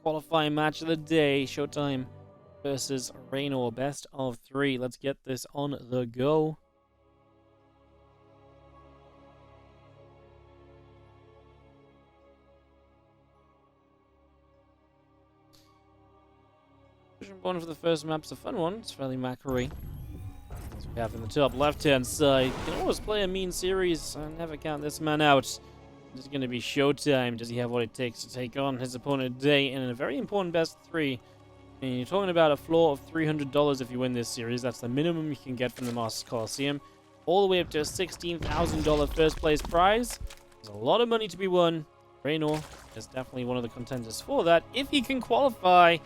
qualifying match of the day. ShoWTimE versus Reynor. Best of 3. Let's get this on the go. Position 1 for the first map's a fun one. It's fairly macro-y. As we have in the top left-hand side. You can always play a mean series. I never count this man out. This is going to be ShoWTimE. Does he have what it takes to take on his opponent today in a very important best of 3? And you're talking about a floor of $300 if you win this series. That's the minimum you can get from the Masters Coliseum. All the way up to a $16,000 first place prize. There's a lot of money to be won. Reynor is definitely one of the contenders for that. If he can qualify,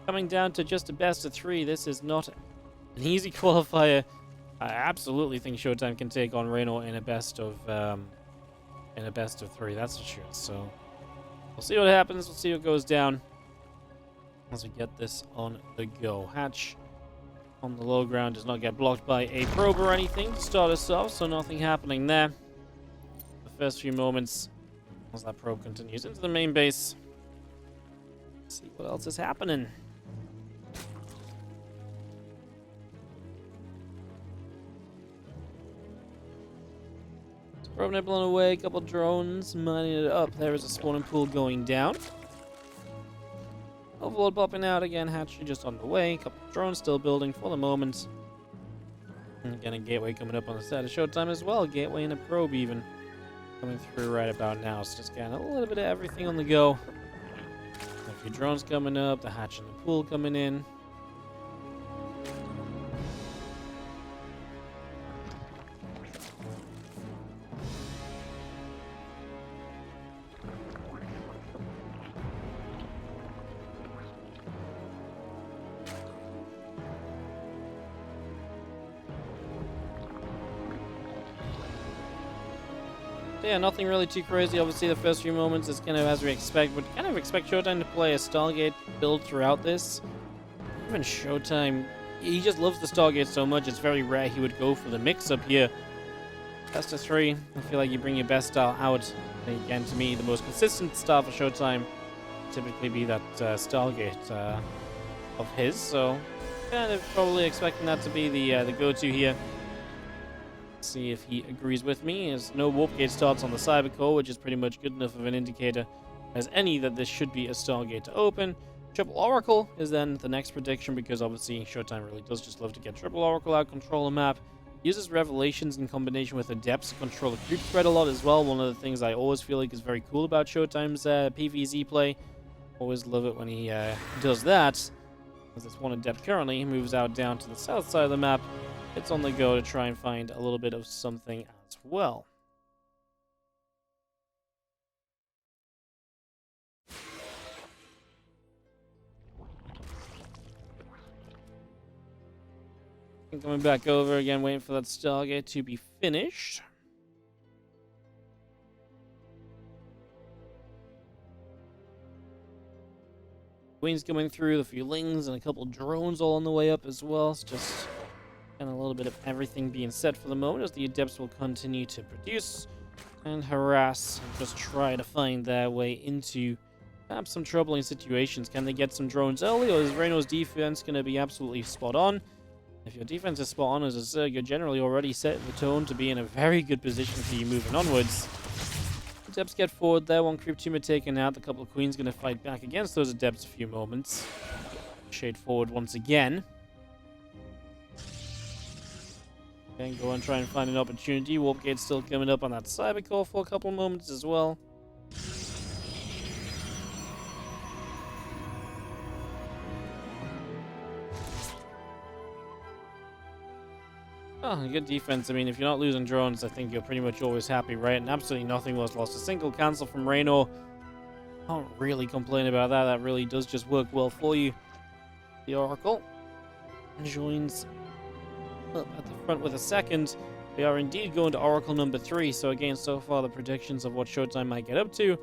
coming down to just a best of 3, this is not an easy qualifier. I absolutely think ShoWTimE can take on Reynor in a best of 3, that's for sure. So we'll see what happens. We'll see what goes down as we get this on the go. Hatch on the low ground does not get blocked by a probe or anything to start us off, so nothing happening there. The first few moments as that probe continues into the main base. Let's see what else is happening. Probe nibbling away, a couple drones mining it up. There is a spawning pool going down. Overlord popping out again, hatchery just on the way. Couple drones still building for the moment. And again, a gateway coming up on the side of ShoWTimE as well. Gateway and a probe even coming through right about now. So just getting a little bit of everything on the go. A few drones coming up, the hatch and the pool coming in. Yeah, nothing really too crazy. Obviously, the first few moments is kind of as we expect, but kind of expect ShoWTimE to play a Stargate build throughout this. Even ShoWTimE, he just loves the Stargate so much, it's very rare he would go for the mix-up here. Best of 3, I feel like you bring your best style out. And again, to me, the most consistent style for ShoWTimE typically be that Stargate of his, so kind of probably expecting that to be the go-to here. See if he agrees with me, as no warp gate starts on the cyber core, which is pretty much good enough of an indicator as any that this should be a Stargate to open. Triple Oracle is then the next prediction, because obviously ShoWTimE really does just love to get Triple Oracle out, control a map. Uses Revelations in combination with Adepts to control the creep spread a lot as well. One of the things I always feel like is very cool about ShoWTimE's PvZ play. Always love it when he does that. As this one Adept currently moves out down to the south side of the map. It's on the go to try and find a little bit of something as well. And coming back over again, waiting for that Stargate to be finished. Queen's coming through, the few lings and a couple drones all on the way up as well. It's just and a little bit of everything being set for the moment, as the Adepts will continue to produce and harass and just try to find their way into perhaps some troubling situations. Can they get some drones early, or is Reynor's defense going to be absolutely spot on? If your defense is spot on as a Zerg, you're generally already set the tone to be in a very good position for you moving onwards. Adepts get forward there, one creep tumor taken out. The couple of Queens going to fight back against those Adepts a few moments. Shade forward once again. Okay, go and try and find an opportunity. Warp Gate's still coming up on that cyber core for a couple of moments as well. Oh, good defense. I mean, if you're not losing drones, I think you're pretty much always happy, right? And absolutely nothing was lost. A single cancel from Reynor. Can't really complain about that. That really does just work well for you. The Oracle joins up at the front with a second. We are indeed going to Oracle number 3. So again, so far the predictions of what ShoWTimE might get up to,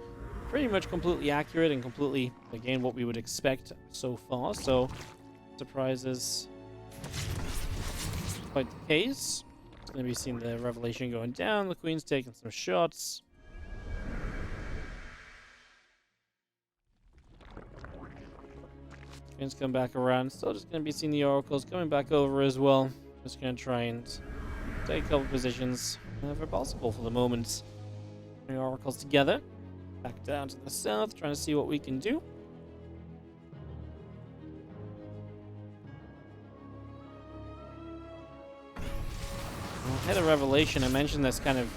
pretty much completely accurate and completely, again, what we would expect so far. So surprises quite the case. It's going to be seeing the Revelation going down. The Queen's taking some shots. Twins come back around. Still just going to be seeing the Oracles coming back over as well. Just going to try and take a couple positions if possible for the moment. The Oracles together. Back down to the south, trying to see what we can do. Ahead of Revelation, I mentioned this kind of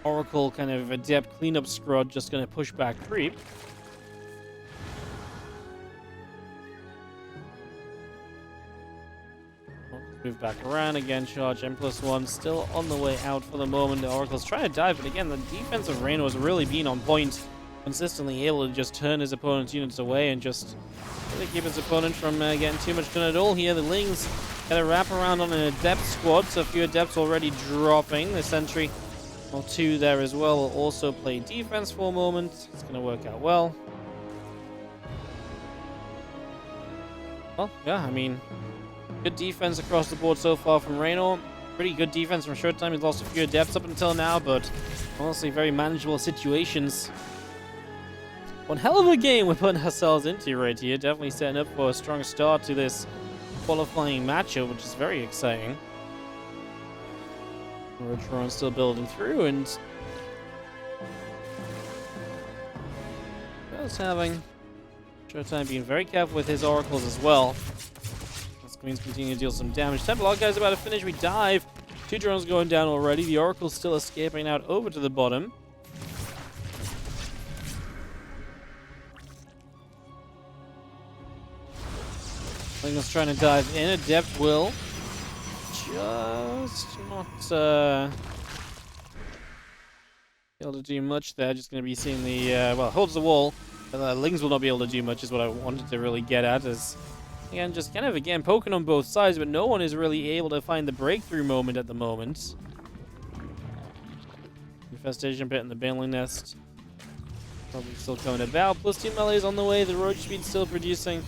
Oracle, kind of adept cleanup scrod, just going to push back creep. Move back around again, charge M+1, still on the way out for the moment. The Oracle's trying to dive, but again, the defense of Reynor has really been on point, consistently able to just turn his opponent's units away and just really keep his opponent from getting too much done at all here. The Lings got a wrap around on an adept squad, so a few adepts already dropping. The sentry or two there as well will also play defense for a moment. It's going to work out well. Well, yeah, I mean, good defense across the board so far from Reynor. Pretty good defense from ShoWTimE. He's lost a few adepts up until now, but honestly, very manageable situations. One hell of a game we're putting ourselves into right here. Definitely setting up for a strong start to this qualifying matchup, which is very exciting. Rodron still building through, and just having ShoWTimE being very careful with his oracles as well. As Queens continue to deal some damage. Temple Archive's about to finish. We dive. 2 drones going down already. The oracle's still escaping out over to the bottom. Ling's trying to dive in. Adept will just not able to do much there. Just going to be seeing the well, holds the wall. Lings will not be able to do much is what I wanted to really get at. Is again just kind of poking on both sides, but no one is really able to find the breakthrough moment at the moment. Infestation pit in the Baneling Nest probably still coming about. Plus 2 melees on the way. The roach speed still producing.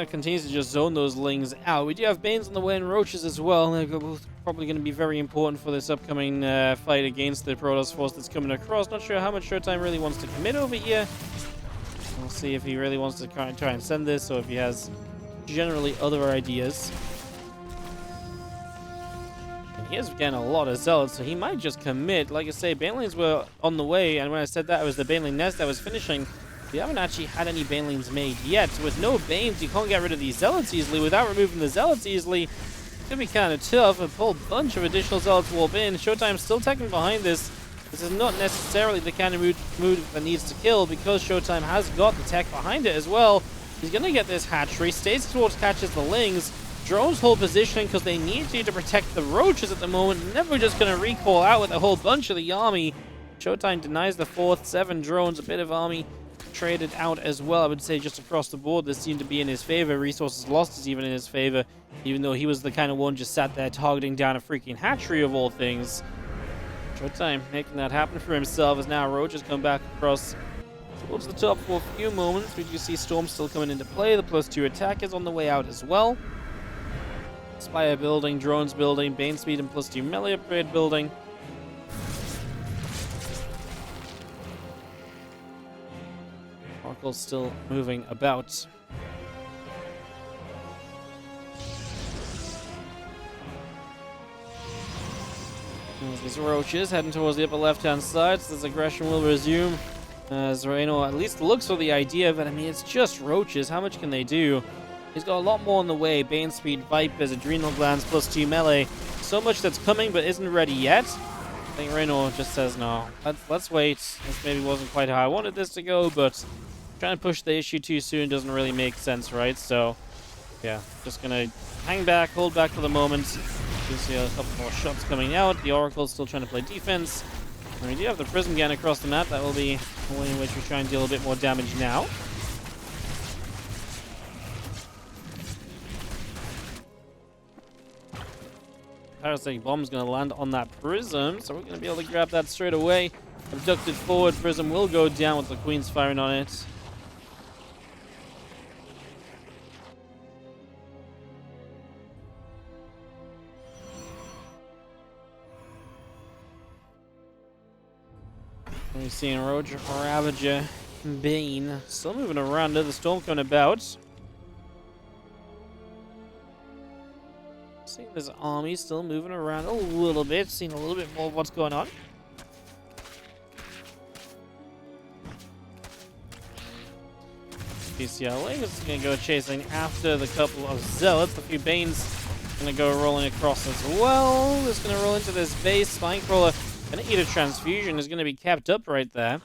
Continues to just zone those Lings out. We do have Banes on the way and Roaches as well. They're both probably going to be very important for this upcoming fight against the Protoss force that's coming across. Not sure how much ShoWTimE really wants to commit over here. We'll see if he really wants to try and send this, or if he has generally other ideas. And he has, again, a lot of Zealots, so he might just commit. Like I say, Banelings were on the way, and when I said that, it was the Baneling Nest that was finishing. We haven't actually had any Banelings made yet. With no Banes, you can't get rid of these Zealots easily. Without removing the Zealots easily, it's going to be kind of tough. A whole bunch of additional Zealots warp in. ShoWTimE's still teching behind this. This is not necessarily the kind of move that needs to kill, because ShoWTimE has got the tech behind it as well. He's going to get this hatchery. Stays towards catches the Lings. Drones hold positioning because they need to protect the Roaches at the moment. Never just going to recall out with a whole bunch of the army. ShoWTimE denies the 4th. 7 drones, a bit of army traded out as well. I would say just across the board this seemed to be in his favor. Resources lost is even in his favor, even though he was the kind of one just sat there targeting down a freaking hatchery of all things. ShoWTimE making that happen for himself as now Roach has come back across towards the top for a few moments. We do see Storm still coming into play. The +2 attack is on the way out as well. Spire building, drones building, Bane speed and +2 melee upgrade building. Oracle's still moving about. These Roaches heading towards the upper left-hand side, so this aggression will resume. As Reynor at least looks for the idea, but I mean, it's just Roaches. How much can they do? He's got a lot more on the way. Bane speed, Vipers, Adrenal Glands, +2 melee. So much that's coming, but isn't ready yet. I think Reynor just says, no, let's wait. This maybe wasn't quite how I wanted this to go, but trying to push the issue too soon doesn't really make sense, right? So, yeah, just gonna hang back, hold back for the moment. You see a couple more shots coming out. The Oracle's still trying to play defense. And we do have the Prism Gun across the map. That will be a way in which we try and deal a bit more damage now. Parasitic Bomb's going to land on that Prism, so we're going to be able to grab that straight away. Abducted forward, Prism will go down with the Queen's firing on it. We've seen Roach, Ravager, Bane still moving around. Another storm coming about. Seeing this army still moving around a little bit. Seeing a little bit more of what's going on. PCLing is going to go chasing after the couple of Zealots. A few Banes going to go rolling across as well. Just going to roll into this base. Spinecrawler going to eat a transfusion. Is going to be kept up right there.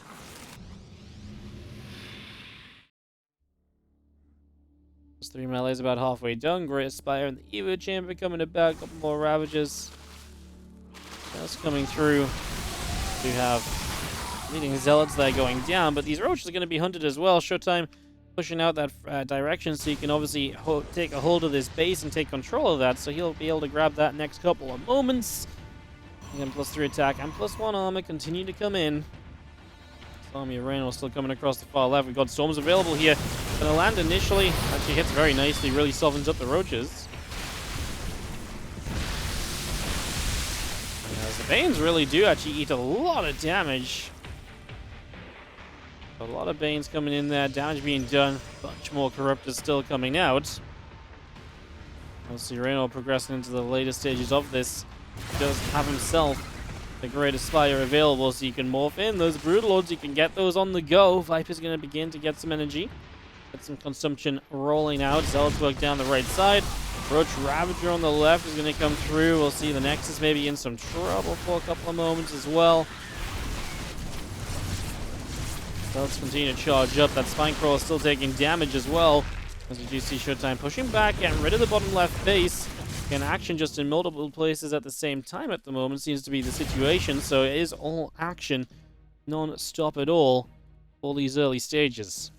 This 3 melee is about halfway done. Great Spire and the Evo Chamber coming about. A couple more Ravagers. That's coming through. We have leading Zealots there going down, but these Roaches are going to be hunted as well. ShoWTimE pushing out that direction so he can obviously take a hold of this base and take control of that, so he'll be able to grab that next couple of moments. Again, +3 attack and +1 armor continue to come in. This army of Reynor still coming across the far left. We've got Storms available here. Gonna land initially. Actually hits very nicely, really softens up the Roaches. As the Banes really do actually eat a lot of damage. A lot of Banes coming in there, damage being done, bunch more Corruptors still coming out. We'll see Reynor progressing into the later stages of this. He does have himself the greatest Spire available, so you can morph in those Brood Lords, you can get those on the go. Viper's going to begin to get some energy, get some consumption rolling out. Zealots work down the right side. Roach Ravager on the left is going to come through. We'll see the Nexus maybe in some trouble for a couple of moments as well. Let's continue to charge up. That Spinecrawler is still taking damage as well. As we do see ShoWTimE pushing back, getting rid of the bottom left base. Again, action just in multiple places at the same time at the moment seems to be the situation. So it is all action, non-stop at all these early stages.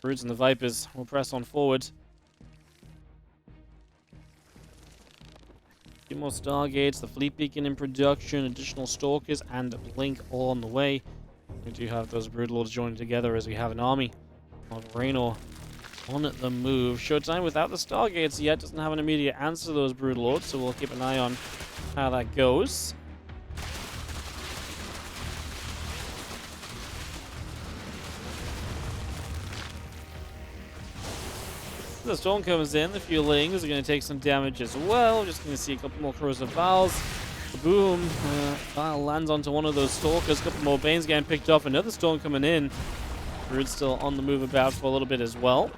Broods and the Vipers will press on forward. A few more Stargates, the Fleet Beacon in production, additional Stalkers, and Blink all on the way. We do have those Brood Lords joining together as we have an army of Reynor on the move. ShoWTimE without the Stargates yet doesn't have an immediate answer to those Brood Lords, so we'll keep an eye on how that goes. The storm comes in, the few Lings are going to take some damage as well. Just going to see a couple more Corrosive Vials. Boom. Vial lands onto one of those Stalkers. A couple more Banes getting picked off. Another storm coming in. Brood's still on the move about for a little bit as well.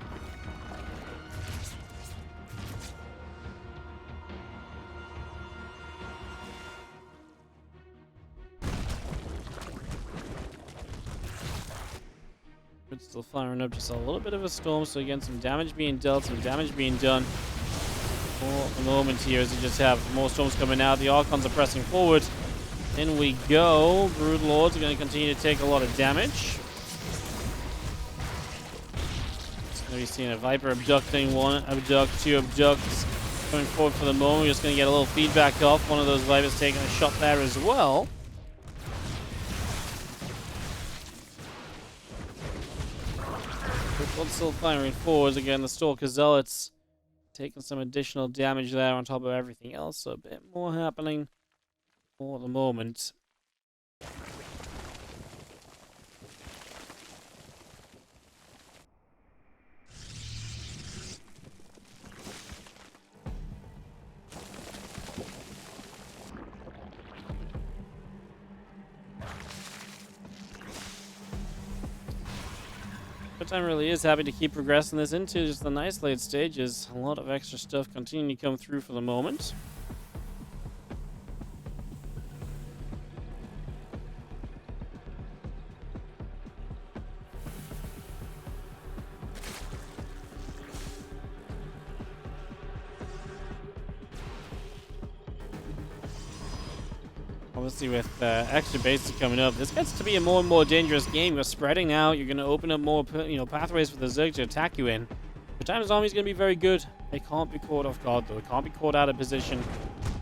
Still firing up just a little bit of a storm, so again some damage being dealt, some damage being done for the moment here as we just have more storms coming out. The Archons are pressing forward. In we go. Brood Lords are going to continue to take a lot of damage. We're seeing a Viper abducting, one abduct, two abducts coming forward for the moment. We're just going to get a little feedback off. One of those Vipers taking a shot there as well. Still firing forwards again. The Stalker Zealots taking some additional damage there on top of everything else, so a bit more happening for the moment. ShoWTimE really is happy to keep progressing this into just the nice late stages. A lot of extra stuff continuing to come through for the moment. Obviously, with extra bases coming up, this gets to be a more and more dangerous game. You're spreading out. You're going to open up more, pathways for the Zerg to attack you in. ShoWTimE's army is going to be very good. They can't be caught off guard, though. They can't be caught out of position.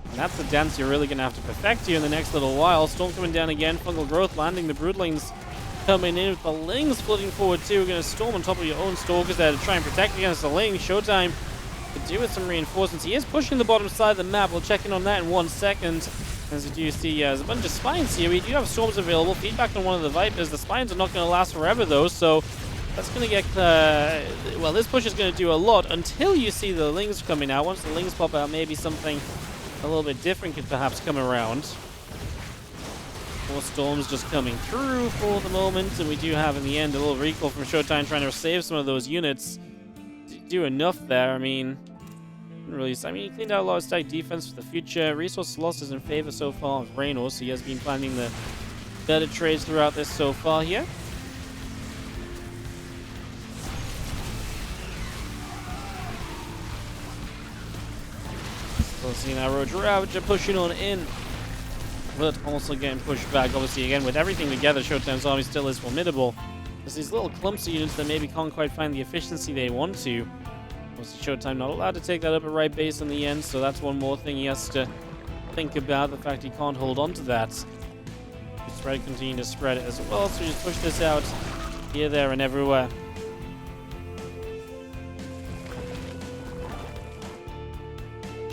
And that's the dance you're really going to have to perfect here in the next little while. Storm coming down again. Fungal Growth landing. The Broodlings coming in with the Lings floating forward, too. We're going to storm on top of your own Stalkers there to try and protect against the Lings. ShoWTimE could do with some reinforcements. He is pushing the bottom side of the map. We'll check in on that in 1 second. As you do see, there's a bunch of spines here. We do have storms available. Feedback on one of the Vipers. The spines are not going to last forever, though, so that's going to get... well, this push is going to do a lot until you see the Lings coming out. Once the Lings pop out, maybe something a little bit different could perhaps come around. More storms just coming through for the moment, and we do have, in the end, a little recall from ShoWTimE trying to save some of those units. Do enough there, I mean... Really, he cleaned out a lot of stack defense for the future. Resource loss is in favor so far of Reynor, so he has been planning the better trades throughout this so far here. Still seeing that Road Ravager pushing on in, but also getting pushed back. Obviously, again, with everything together, ShoWTimE's army still is formidable. There's these little clumps of units that maybe can't quite find the efficiency they want to. Obviously, ShoWTimE not allowed to take that upper right base in the end, so that's one more thing he has to think about, the fact he can't hold on to that. Spread, continue to spread it as well, so just push this out here, there, and everywhere.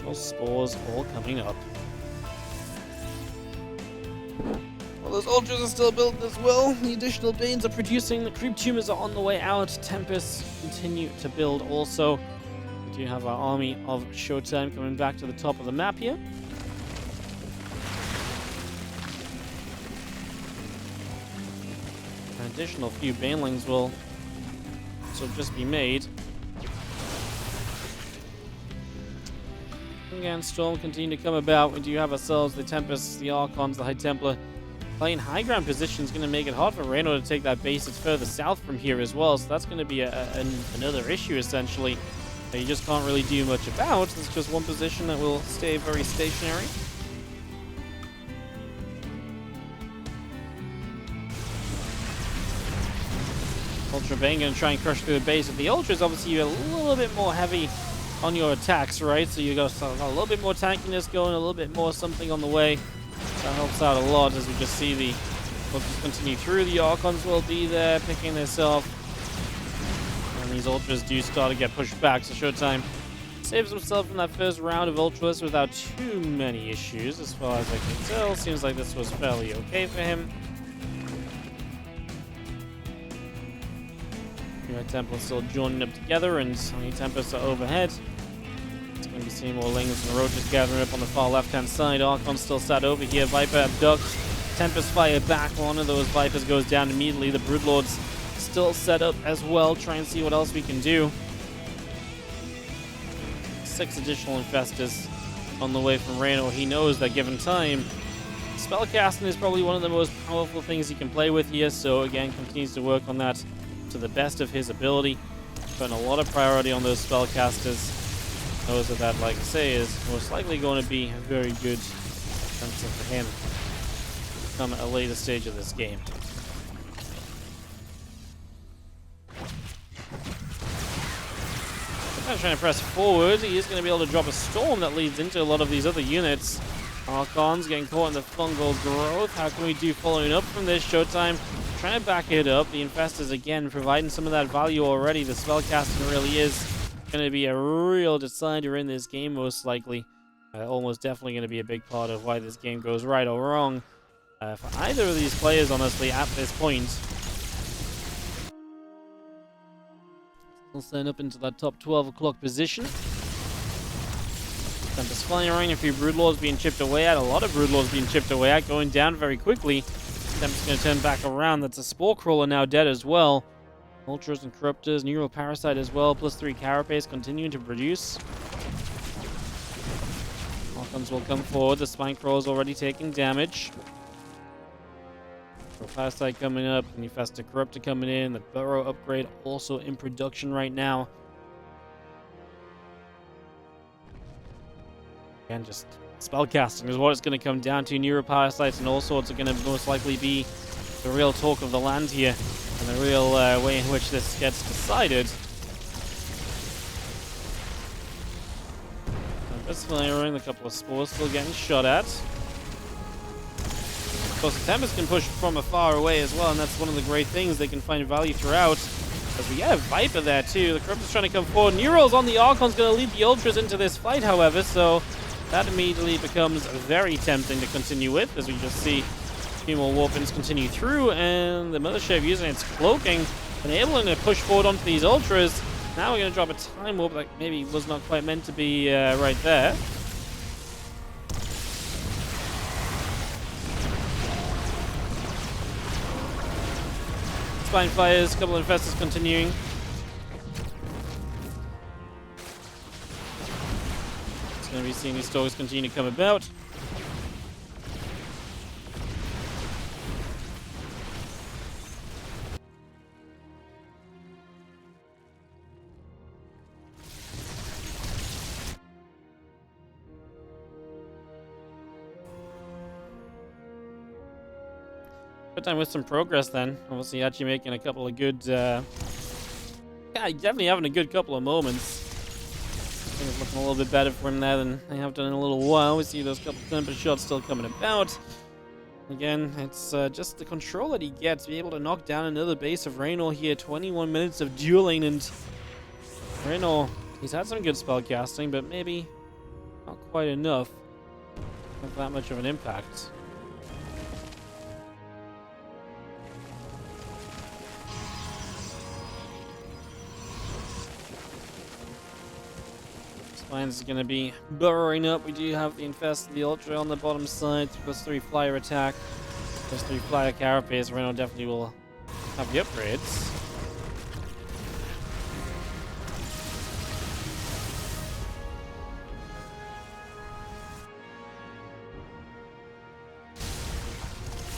Additional spores all coming up. Well, those ultras are still built as well. The additional Banes are producing. The creep tumors are on the way out. Tempests continue to build also. We do have our army of ShoWTimE coming back to the top of the map here. An additional few Banelings will also just be made. Again, Storm continue to come about. We do have ourselves the Tempests, the Archons, the High Templar. Playing high ground position is going to make it hard for Reynor to take that base. It's further south from here as well, so that's going to be another issue, essentially, that you just can't really do much about. It's just one position that will stay very stationary. Ultra Bane going to try and crush through the base. With the Ultras, obviously, you're a little bit more heavy on your attacks, right? So you got a little bit more tankiness going, a little bit more something on the way. That helps out a lot, as we just see the Ultras continue through. The Archons will be there, picking this off. And these Ultras do start to get pushed back, so ShoWTimE saves himself in that first round of Ultras without too many issues, as far as I can tell. Seems like this was fairly okay for him. Templars still joining up together, and the Tempests are overhead. It's going to be seeing more Lings and Roaches gathering up on the far left-hand side. Archon still sat over here. Viper abduct. Tempest fire back. One of those Vipers goes down immediately. The Broodlords still set up as well. Try and see what else we can do. 6 additional Infestors on the way from Reynor. He knows that given time, spellcasting is probably one of the most powerful things he can play with here, so again, continues to work on that to the best of his ability. Putting a lot of priority on those spellcasters. Knows that, like I say, is most likely going to be a very good answer for him come at a later stage of this game. Now trying to press forward. He is going to be able to drop a storm that leads into a lot of these other units. Archons getting caught in the fungal growth. How can we do following up from this? ShoWTimE trying to back it up. The Infestors again providing some of that value already. The spellcasting really is going to be a real decider in this game, most likely. Almost definitely going to be a big part of why this game goes right or wrong for either of these players, honestly, at this point. We'll stand up into that top 12 o'clock position. Tempest firing, a few Broodlords being chipped away at, a lot of Broodlords being chipped away at, going down very quickly. Tempest going to turn back around. That's a Spore Crawler now dead as well. Ultras and Corruptors, Neural Parasite as well, +3 Carapace continuing to produce. Archons will come forward. The Spine Crawler's already taking damage. Neural Parasite coming up, Infestor Corruptor coming in. The Burrow upgrade also in production right now. Again, just spellcasting is what it's going to come down to. Neural Parasites and all sorts are going to most likely be the real talk of the land here, and the real way in which this gets decided. Tempest firing, a couple of spores still getting shot at. Of course, the Tempest can push from afar away as well, and that's one of the great things. They can find value throughout. As we get a Viper there too. The Corruptor's trying to come forward. Neural's on the Archon's going to lead the Ultras into this fight, however, so that immediately becomes very tempting to continue with, as we just see a few more warpins continue through, and the mothership using its cloaking, enabling it to push forward onto these ultras. Now we're going to drop a time warp that maybe was not quite meant to be right there. Spine fires, a couple of infestors continuing. It's going to be seeing these stalkers continue to come about. Good time with some progress then. Obviously actually making a couple of good yeah, definitely having a good couple of moments. Things looking a little bit better for him there than they have done in a little while. We see those couple of temper shots still coming about. Again, it's just the control that he gets to be able to knock down another base of Reynor here. 21 minutes of dueling, and Reynor, he's had some good spell casting, but maybe not quite enough to have that much of an impact. Spines is going to be burrowing up. We do have the Infest, the Ultra on the bottom side, +3 flyer attack, +3 flyer carapace. Reynor definitely will have the upgrades.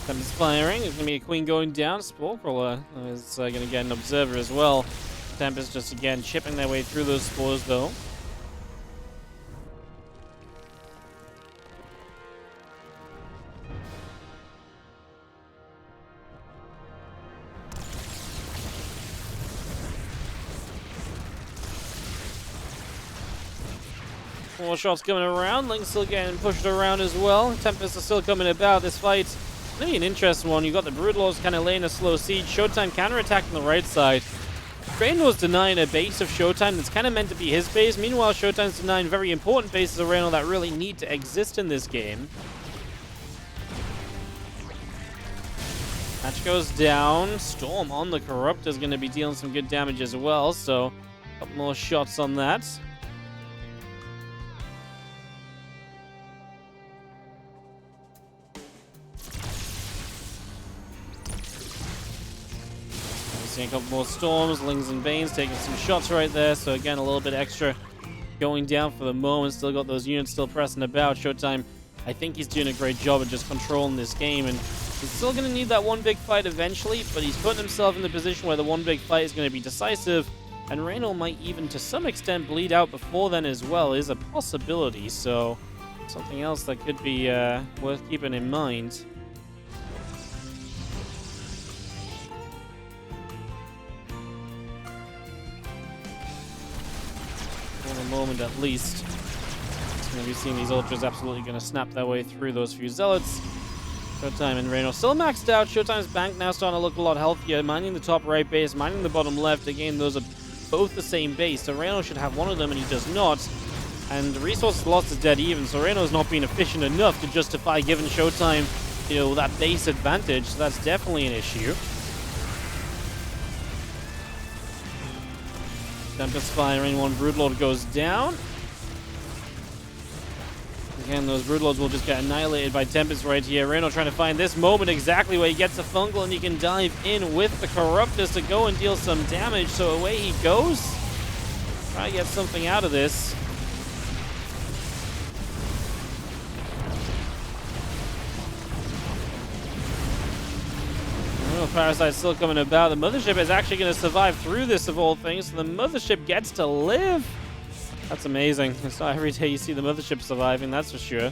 Tempest firing. There's going to be a Queen going down. Sporecrawler is going to get an Observer as well. Tempest just again chipping their way through those spores though. More shots coming around. Link's still getting pushed around as well. Tempest is still coming about. This fight maybe an interesting one. You've got the Broodlords kind of laying a slow siege. ShoWTimE counterattack on the right side. Reynor's denying a base of ShoWTimE that's kind of meant to be his base. Meanwhile, ShoWTimE's denying very important bases of Reynor that really need to exist in this game. Match goes down. Storm on the Corrupt is going to be dealing some good damage as well. So, a couple more shots on that. Seeing a couple more storms, Lings and Banes taking some shots right there. So again, a little bit extra going down for the moment. Still got those units still pressing about. ShoWTimE, I think he's doing a great job of just controlling this game, and he's still going to need that one big fight eventually, but he's putting himself in the position where the one big fight is going to be decisive, and Reynor might even to some extent bleed out before then as well is a possibility. So something else that could be worth keeping in mind. For the moment at least. It's going to be seeing these ultras absolutely going to snap their way through those few zealots. ShoWTimE and Reynor still maxed out. ShoWTimE's bank now starting to look a lot healthier. Mining the top right base, mining the bottom left. Again, those are both the same base, so Reynor should have one of them and he does not. And the resources lost is dead even, so Reynor's not being efficient enough to justify giving ShoWTimE, you know, that base advantage. So that's definitely an issue. Tempest firing, one Broodlord goes down. Again, those Broodlords will just get annihilated by Tempest right here. Reynor trying to find this moment exactly where he gets a fungal and he can dive in with the Corruptus to go and deal some damage. So away he goes. Try to get something out of this. Parasite's still coming about. The Mothership is actually going to survive through this of all things. So the Mothership gets to live. That's amazing. It's not every day you see the Mothership surviving, that's for sure.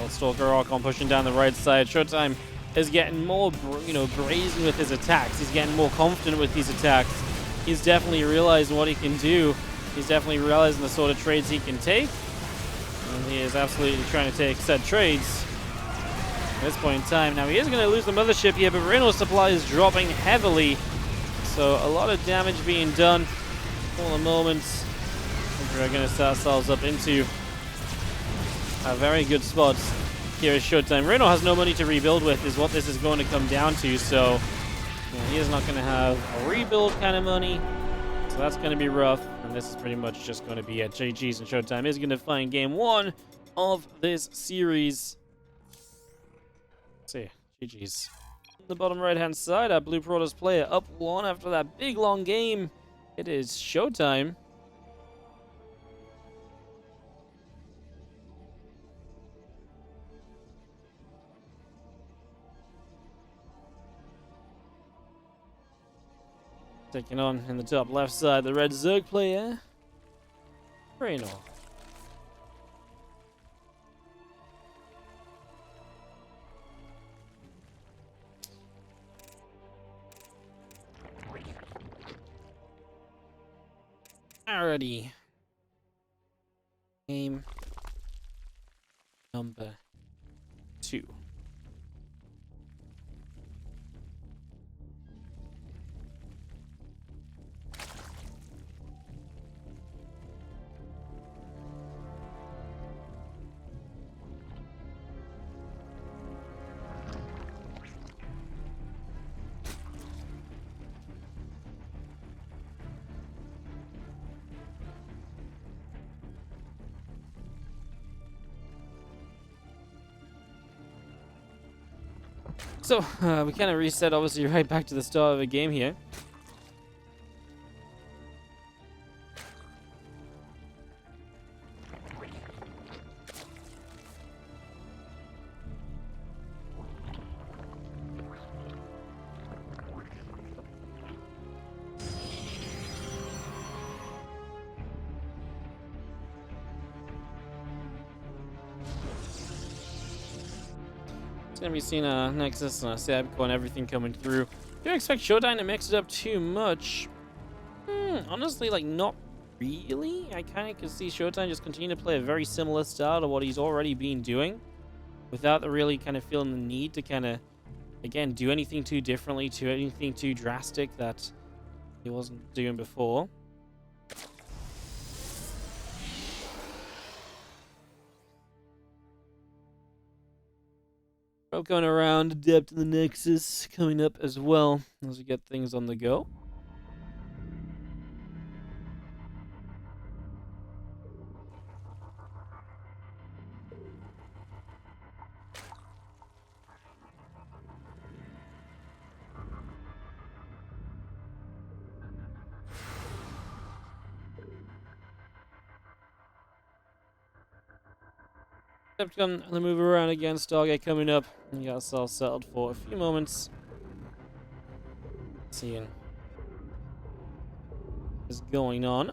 Stalker Archon pushing down the right side. ShoWTimE is getting more, brazen with his attacks. He's getting more confident with these attacks. He's definitely realizing what he can do. He's definitely realizing the sort of trades he can take. And he is absolutely trying to take said trades at this point in time. Now he is going to lose the Mothership here, but Reynor's supply is dropping heavily. So a lot of damage being done. couple of moments. We're going to set ourselves up into a very good spot here at ShoWTimE. Reynor has no money to rebuild with, is what this is going to come down to. So he is not going to have a rebuild kind of money. So that's going to be rough. And this is pretty much just going to be it. GG's, and ShoWTimE is going to find game 1 of this series. Let's see. GG's. On the bottom right-hand side, our Blue Protoss player up 1 after that big long game. It is ShoWTimE. Taking on in the top left side, the red Zerg player, Reynor. Alrighty. Game number 2. So, we kind of reset, obviously, right back to the start of the game here. It's gonna be seeing Nexus and Sabco and everything coming through. Do you expect ShoWTimE to mix it up too much? Honestly, like, not really. I kind of can see ShoWTimE just continue to play a very similar style to what he's already been doing, without the really kind of feeling the need to kind of, again, do anything too differently, to anything too drastic that he wasn't doing before. Going around, Adept in the Nexus coming up as well as we get things on the go. Adept on the move around again, Stargate coming up. We got ourselves settled for a few moments. Seeing what is going on.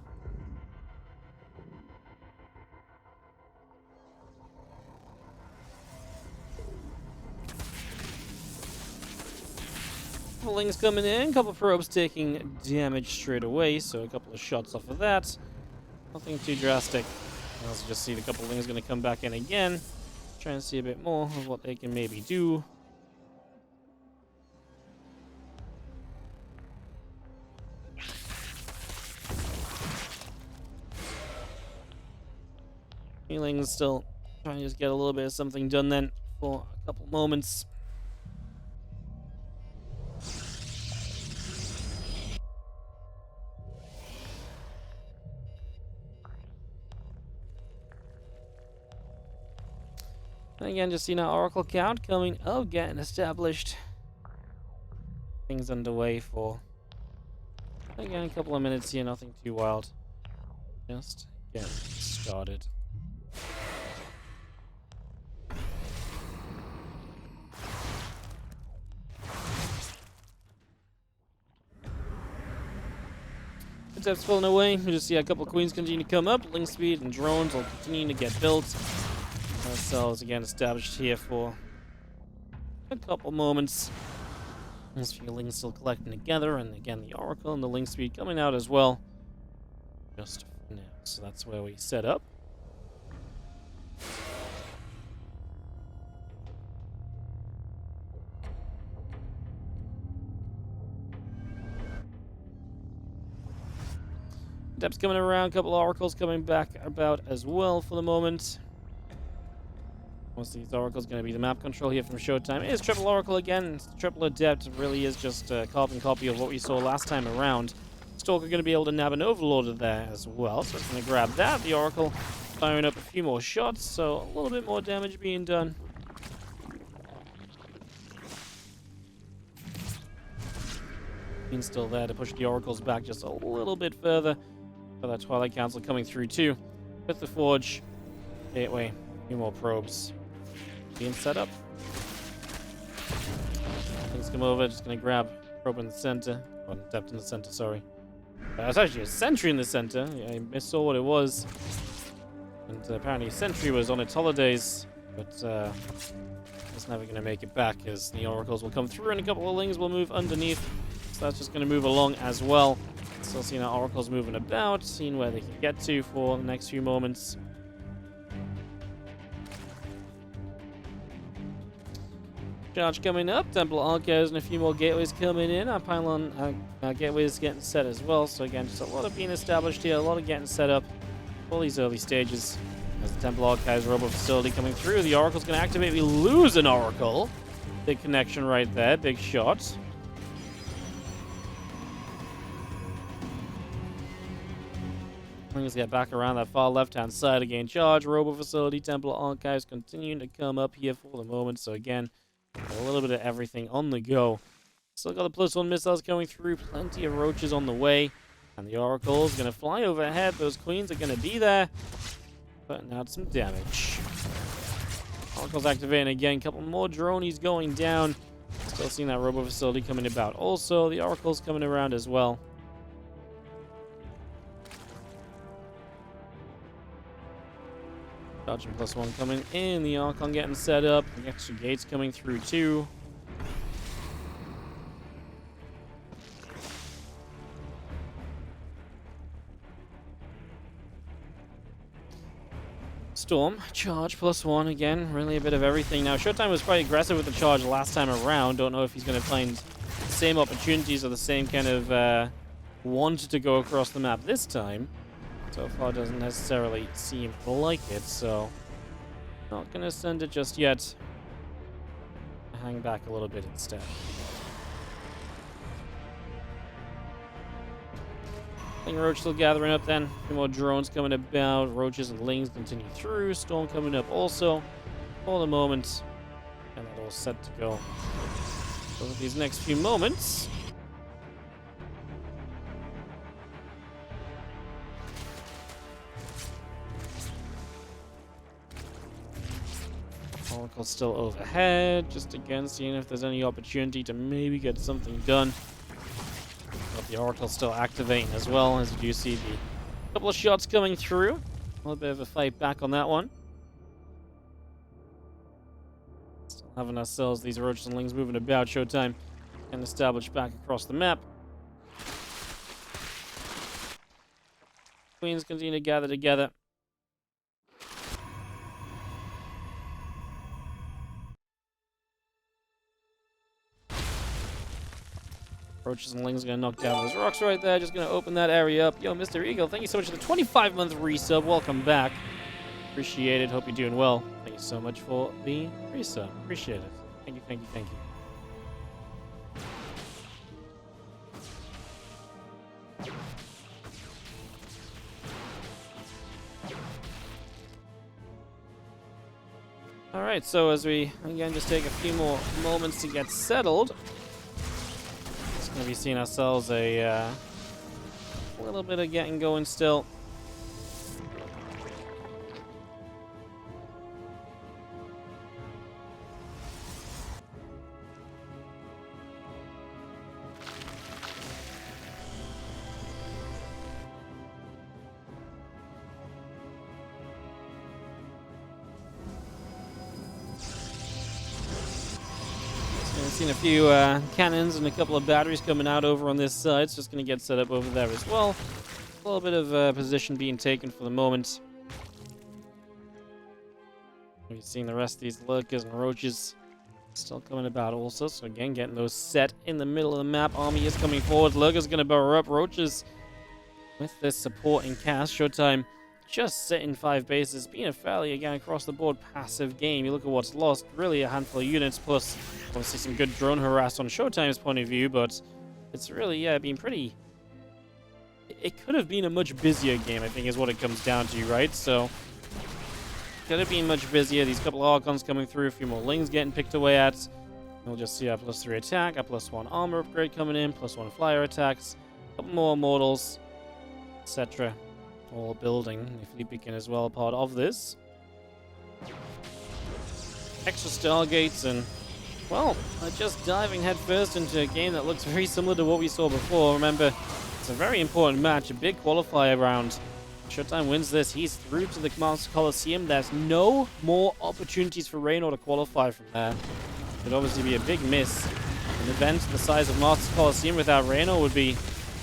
Couple Lings coming in, couple probes taking damage straight away, so a couple of shots off of that. Nothing too drastic. I also just see the couple Lings going to come back in again. Trying to see a bit more of what they can maybe do. Lings still trying to just get a little bit of something done then for a couple moments. And again, just seeing our Oracle count coming up, getting established. Things underway for, again, a couple of minutes here, nothing too wild. Just getting started. Adepts pulling away. We just see a couple of queens continue to come up. Link speed and drones will continue to get built. Ourselves again established here for a couple moments. Those few links still collecting together, and again the Oracle and the link speed coming out as well. Just for now. So that's where we set up. Depth's coming around, a couple of oracles coming back about as well for the moment. Most of these oracles going to be the map control here from ShoWTimE. It is triple oracle again. Triple adept really is just a carbon copy of what we saw last time around. Stalker going to be able to nab an overlord there as well, so it's going to grab that. The oracle firing up a few more shots, so a little bit more damage being done. Queen's still there to push the oracles back just a little bit further. For that Twilight Council coming through too. With the Forge, Gateway, a few more probes being set up. Things come over, just going to grab probe in the center. Or depth in the center, sorry. It's actually a sentry in the center. I missaw what it was. And apparently a sentry was on its holidays. But it's never going to make it back as the oracles will come through and a couple of lings will move underneath. So that's just going to move along as well. Still seeing our oracles moving about, seeing where they can get to for the next few moments. Charge coming up, Temple Archives and a few more gateways coming in. Our pylon gateways getting set as well. So again, just a lot of being established here, a lot of getting set up for these early stages. As the Temple Archives robot facility coming through, the oracle's going to activate. We lose an oracle. Big connection right there, big shot. Let's get back around that far left-hand side again. Charge, Robo Facility, Temple Archives continuing to come up here for the moment. So again, a little bit of everything on the go. Still got the +1 missiles coming through. Plenty of roaches on the way. And the Oracle is going to fly overhead. Those Queens are going to be there. Putting out some damage. Oracle's activating again. Couple more dronies going down. Still seeing that Robo Facility coming about. Also, the Oracle's coming around as well. Dodging +1 coming in. The Archon getting set up. The extra gates coming through too. Storm, charge +1 again. Really a bit of everything. Now, ShoWTimE was quite aggressive with the charge last time around. Don't know if he's going to find the same opportunities or the same kind of want to go across the map this time. So far doesn't necessarily seem like it, so not going to send it just yet. Hang back a little bit instead. Ling Roach still gathering up then. A few more drones coming about. Roaches and Lings continue through. Storm coming up also for the moment. And that all set to go. So with these next few moments, Oracle's still overhead, just again seeing if there's any opportunity to maybe get something done. But the Oracle's still activating as well, as you do see the couple of shots coming through. A little bit of a fight back on that one. Still having ourselves these roaches and lings moving about. ShoWTimE and established back across the map. Queens continue to gather together. Roaches and Lings are going to knock down those rocks right there. Just going to open that area up. Yo, Mr. Eagle, thank you so much for the 25-month resub. Welcome back. Appreciate it. Hope you're doing well. Thank you so much for the resub. Appreciate it. Thank you, thank you, thank you. All right, so as we, again, just take a few more moments to get settled, going to be seeing ourselves a little bit of getting going still. Seen a few cannons and a couple of batteries coming out over on this side. It's just going to get set up over there as well. A little bit of position being taken for the moment. We've seen the rest of these lurkers and roaches still coming about also. So again, getting those set in the middle of the map. Army is coming forward. Lurkers going to burrow up. Roaches with this support in cast. ShoWTimE just sitting 5 bases, being a fairly, again, across the board passive game. You look at what's lost, really a handful of units, plus obviously some good drone harass on ShoWTimE's point of view, but it's really, yeah, been pretty... It could have been a much busier game, I think, is what it comes down to, right? So, could have been much busier. These couple of Archons coming through, a few more Lings getting picked away at. We'll just see our +3 attack, our +1 armor upgrade coming in, +1 flyer attacks, a couple more Immortals, etc. All building. Felipe can as well part of this. Extra Stargates and, well, just diving headfirst into a game that looks very similar to what we saw before. Remember, it's a very important match, a big qualifier round. ShoWTimE wins this, he's through to the Masters Coliseum. There's no more opportunities for Reynor to qualify from there. Could obviously be a big miss. An event the size of Masters Coliseum without Reynor would be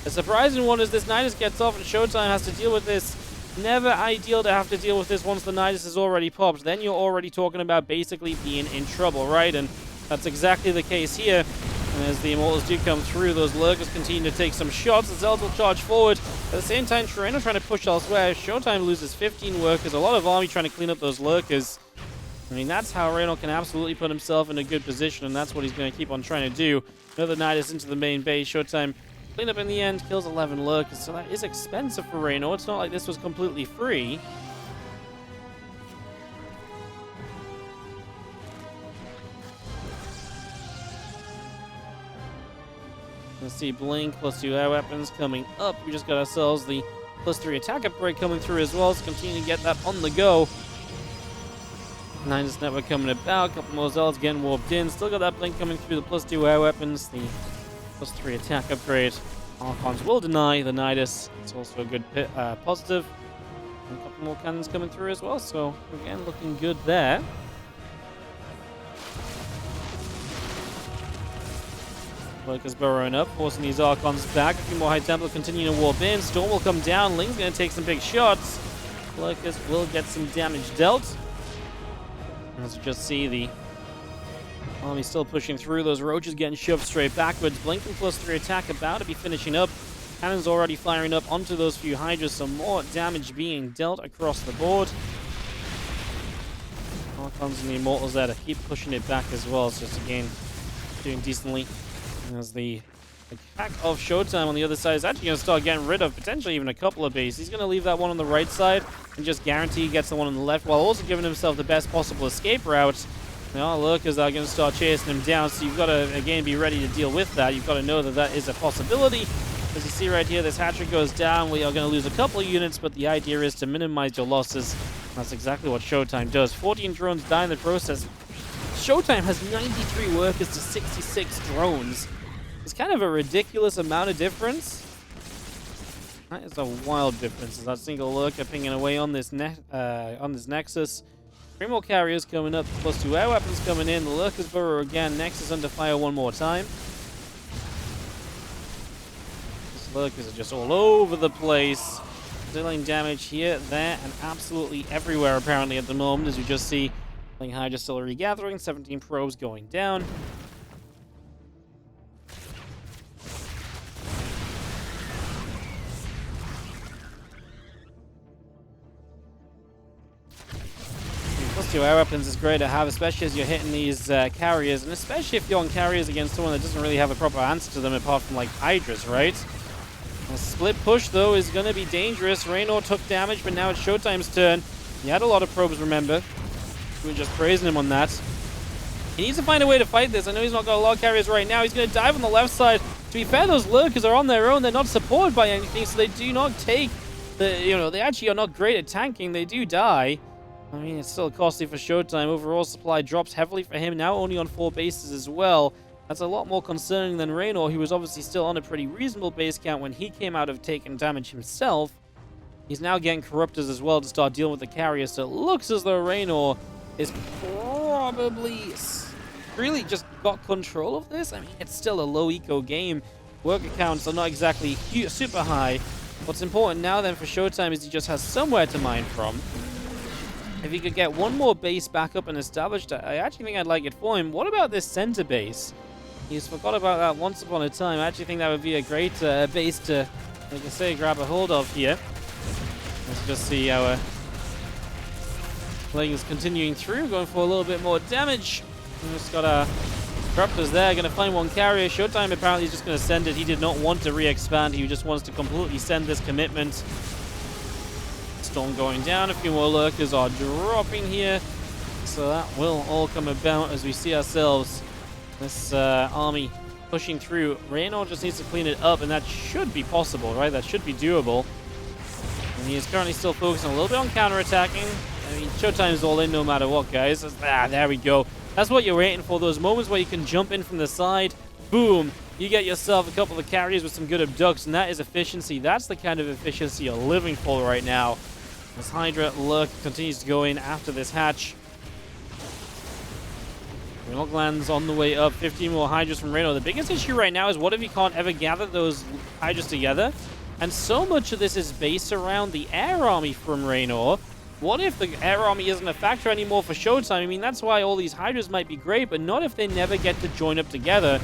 a surprising one, as this Nydus gets off and ShoWTimE has to deal with this. Never ideal to have to deal with this once the Nydus is already popped. Then you're already talking about basically being in trouble, right? And that's exactly the case here. And as the Immortals do come through, those Lurkers continue to take some shots. The Zealot will charge forward. At the same time, Reynor trying to push elsewhere. ShoWTimE loses 15 workers. A lot of army trying to clean up those Lurkers. I mean, that's how Reynor can absolutely put himself in a good position, and that's what he's going to keep on trying to do. Another Nydus into the main base. ShoWTimE clean up in the end, kills 11 Lurkers, so that is expensive for Reynor. It's not like this was completely free. Let's see, Blink, +2 air weapons coming up. We just got ourselves the +3 attack upgrade coming through as well, so continue to get that on the go. Nydus network coming about, a couple more Zealots getting warped in. Still got that Blink coming through, the +2 air weapons, the +3 attack upgrade. Archons will deny the Nydus. It's also a good positive. And a couple more cannons coming through as well, so again, looking good there. Lurkers burrowing up, forcing these Archons back. A few more High Templar continue to warp in. Storm will come down. Ling's going to take some big shots. Lurkers will get some damage dealt. As you just see, the army still pushing through. Those Roaches getting shoved straight backwards. Blinking +3 attack about to be finishing up. Cannons already firing up onto those few Hydras. Some more damage being dealt across the board. Archons and the Immortals there to keep pushing it back as well. So just again, doing decently. As the attack of ShoWTimE on the other side is actually going to start getting rid of potentially even a couple of bases. He's going to leave that one on the right side and just guarantee he gets the one on the left, while also giving himself the best possible escape route. Now Lurkers are going to start chasing him down, so you've got to, again, be ready to deal with that. You've got to know that that is a possibility. As you see right here, this hatchery goes down. We are going to lose a couple of units, but the idea is to minimize your losses. That's exactly what ShoWTimE does. 14 drones die in the process. ShoWTimE has 93 workers to 66 drones. It's kind of a ridiculous amount of difference. That is a wild difference. As that single Lurker pinging away on this Nexus. 3 more carriers coming up, +2 air weapons coming in. The Lurkers burrow again. Nexus under fire one more time. These Lurkers are just all over the place. Dealing damage here, there, and absolutely everywhere apparently at the moment. As you just see, Hydra still regathering. 17 probes going down. +2 air weapons is great to have, especially as you're hitting these carriers, and especially if you're on carriers against someone that doesn't really have a proper answer to them apart from like Hydras, right? A split push though is going to be dangerous. Reynor took damage, but now it's ShoWTimE's turn. He had a lot of probes, remember. We were just praising him on that. He needs to find a way to fight this. I know he's not got a lot of carriers right now. He's going to dive on the left side. To be fair, those Lurkers are on their own. They're not supported by anything, so they do not take the, they actually are not great at tanking. They do die. I mean, it's still costly for ShoWTimE. Overall supply drops heavily for him, now only on 4 bases as well. That's a lot more concerning than Reynor, who was obviously still on a pretty reasonable base count when he came out of taking damage himself. He's now getting corruptors as well to start dealing with the carriers, so it looks as though Reynor is probably really just got control of this. I mean, it's still a low eco game. Worker counts are not exactly super high. What's important now then for ShoWTimE is he just has somewhere to mine from. If he could get one more base back up and established, I actually think I'd like it for him. What about this center base? He's forgot about that once upon a time. I actually think that would be a great base to like I say, grab a hold of here. Let's just see our Lings continuing through, going for a little bit more damage. We just got our Corruptors there, going to find one carrier. ShoWTimE apparently is just going to send it. He did not want to re-expand. He just wants to completely send this commitment. Storm going down. A few more lurkers are dropping here. So that will all come about as we see ourselves this army pushing through. Reynor just needs to clean it up, and that should be possible, right? That should be doable. And he is currently still focusing a little bit on counterattacking. I mean, ShoWTimE's all in no matter what, guys. There we go. That's what you're waiting for, those moments where you can jump in from the side. Boom. You get yourself a couple of carriers with some good abducts, and that is efficiency. That's the kind of efficiency you're living for right now. As Hydra Lurk continues to go in after this hatch. Glands on the way up. 15 more Hydras from Reynor. The biggest issue right now is what if you can't ever gather those Hydras together? And so much of this is based around the air army from Reynor. What if the air army isn't a factor anymore for ShoWTimE? I mean, that's why all these Hydras might be great, but not if they never get to join up together.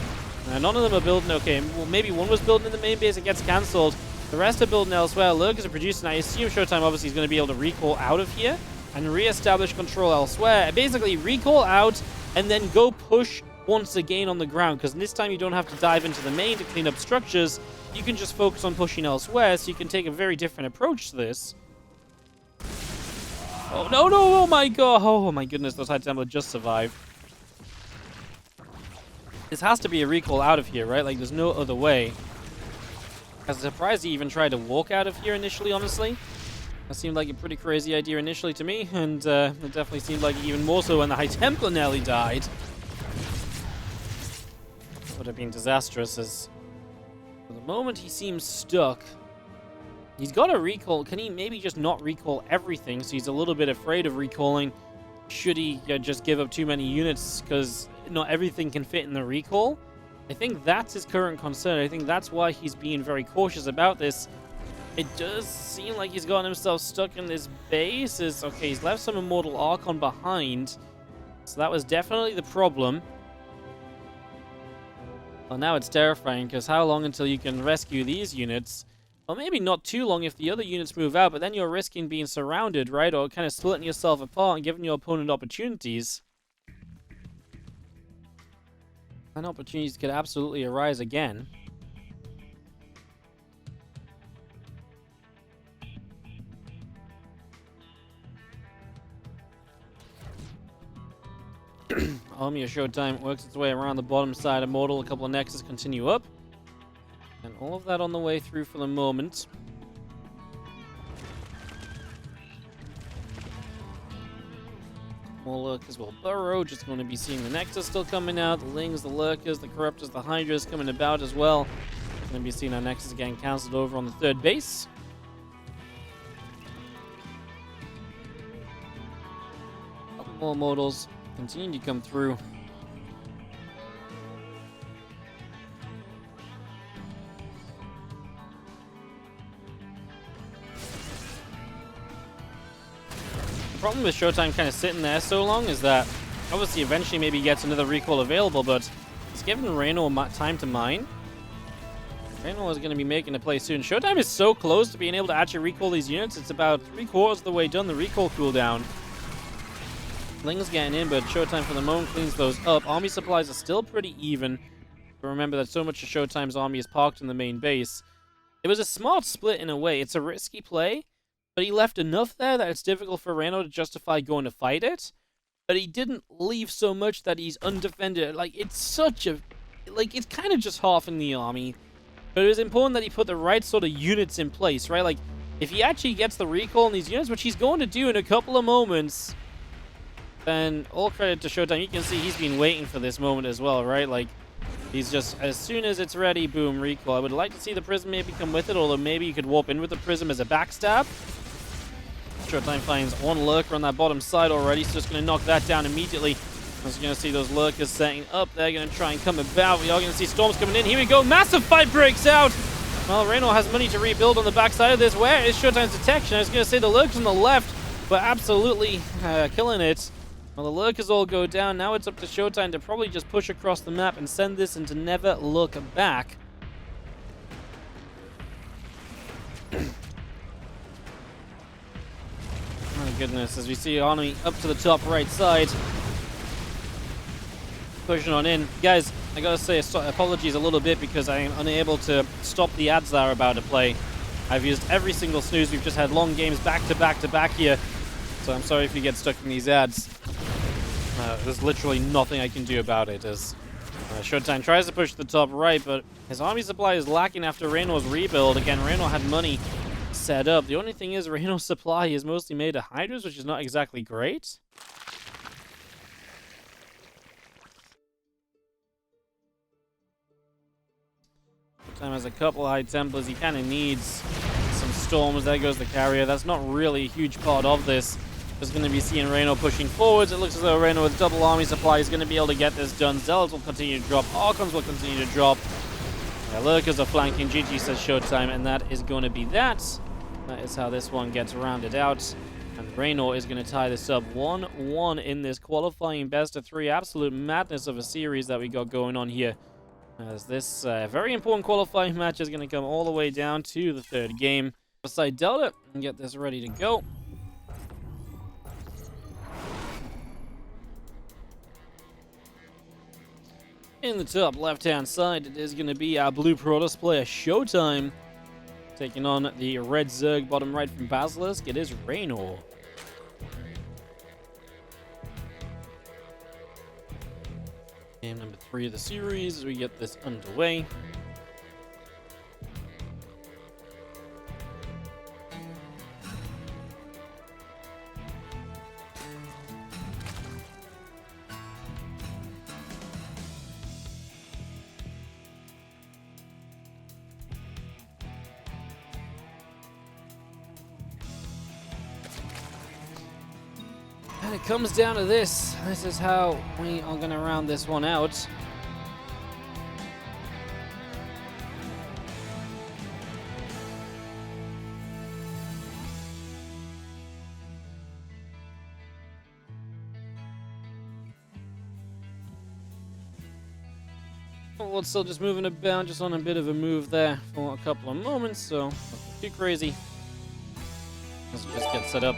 None of them are building, okay, well, maybe one was building in the main base, it gets cancelled. The rest are building elsewhere. Lurkers are producing. I assume ShoWTimE obviously is going to be able to recall out of here and re-establish control elsewhere. Basically, recall out and then go push once again on the ground, because this time you don't have to dive into the main to clean up structures. You can just focus on pushing elsewhere, so you can take a very different approach to this. Oh, no, no, oh my god. Oh my goodness, those High Templar just survived. This has to be a recall out of here, right? Like, there's no other way. I was surprised he even tried to walk out of here initially, honestly. That seemed like a pretty crazy idea initially to me, and it definitely seemed like even more so when the High Templar nearly died. Would have been disastrous, as for the moment he seems stuck. He's got a recall. Can he maybe just not recall everything? So he's a little bit afraid of recalling. Should he just give up too many units because not everything can fit in the recall? I think that's his current concern. I think that's why he's being very cautious about this. It does seem like he's gotten himself stuck in this base. Okay, he's left some Immortal Archon behind. So that was definitely the problem. Well, now it's terrifying, because how long until you can rescue these units? Well, maybe not too long if the other units move out, but then you're risking being surrounded, right? Or kind of splitting yourself apart and giving your opponent opportunities. And opportunities could absolutely arise again. Army of ShoWTimE works its way around the bottom side of Mortal. A couple of Nexus continue up. And all of that on the way through for the moment. More lurkers will burrow. Just going to be seeing the Nexus still coming out. The Lings, the Lurkers, the Corruptors, the Hydras coming about as well. Going to be seeing our Nexus getting cancelled over on the third base. Couple more Mortals continuing to come through. The problem with ShoWTimE kind of sitting there so long is that obviously eventually maybe he gets another recall available, but it's giving Reynor time to mine. Reynor is going to be making a play soon. ShoWTimE is so close to being able to actually recall these units. It's about 3/4 of the way done, the recall cooldown. Ling's getting in, but ShoWTimE for the moment cleans those up. Army supplies are still pretty even. But remember that so much of ShoWTimE's army is parked in the main base. It was a smart split in a way. It's a risky play, but he left enough there that it's difficult for Reynor to justify going to fight it. But he didn't leave so much that he's undefended. Like, it's such a... Like, it's kind of just half in the army. But it was important that he put the right sort of units in place, right? Like, if he actually gets the recall on these units, which he's going to do in a couple of moments, then all credit to ShoWTimE. You can see he's been waiting for this moment as well, right? Like, he's just, as soon as it's ready, boom, recall. I would like to see the Prism maybe come with it, although maybe you could warp in with the Prism as a backstab. ShoWTimE finds one Lurker on that bottom side already, so just going to knock that down immediately. We're going to see those Lurkers setting up. They're going to try and come about. We are going to see Storms coming in. Here we go. Massive fight breaks out. Well, Reynor has money to rebuild on the backside of this. Where is ShoWTimE's detection? I was going to say the Lurkers on the left were absolutely killing it. Well, the Lurkers all go down. Now it's up to ShoWTimE to probably just push across the map and send this and to never look back. My goodness, as we see Army up to the top right side. Pushing on in. Guys, I gotta say apologies a little bit because I am unable to stop the ads that are about to play. I've used every single snooze. We've just had long games back to back to back here. So I'm sorry if you get stuck in these ads. There's literally nothing I can do about it as ShoWTimE tries to push the top right, but his army supply is lacking after Reynor's rebuild. Again, Reynor had money set up. The only thing is Reynor's supply is mostly made of Hydras, which is not exactly great. ShoWTimE has a couple high Templars. He kind of needs some Storms. There goes the carrier. That's not really a huge part of this. Just going to be seeing Reynor pushing forwards. It looks as though Reynor with double army supply is going to be able to get this done. Zealots will continue to drop. Archons will continue to drop. Lurkers are flanking. GG says ShoWTimE, and that is going to be that. That is how this one gets rounded out. And Reynor is going to tie this up 1-1 in this qualifying best of 3. Absolute madness of a series that we got going on here. As this very important qualifying match is going to come all the way down to the 3rd game. Side Delta and get this ready to go. In the top left-hand side, it is going to be our blue Protoss player, ShoWTimE, taking on the red Zerg bottom right from Basilisk. It is Reynor. Game number 3 of the series as we get this underway. And it comes down to this. This is how we are going to round this one out. Well, it's still just moving about, just on a bit of a move there for a couple of moments, so nothing too crazy. Let's just get set up.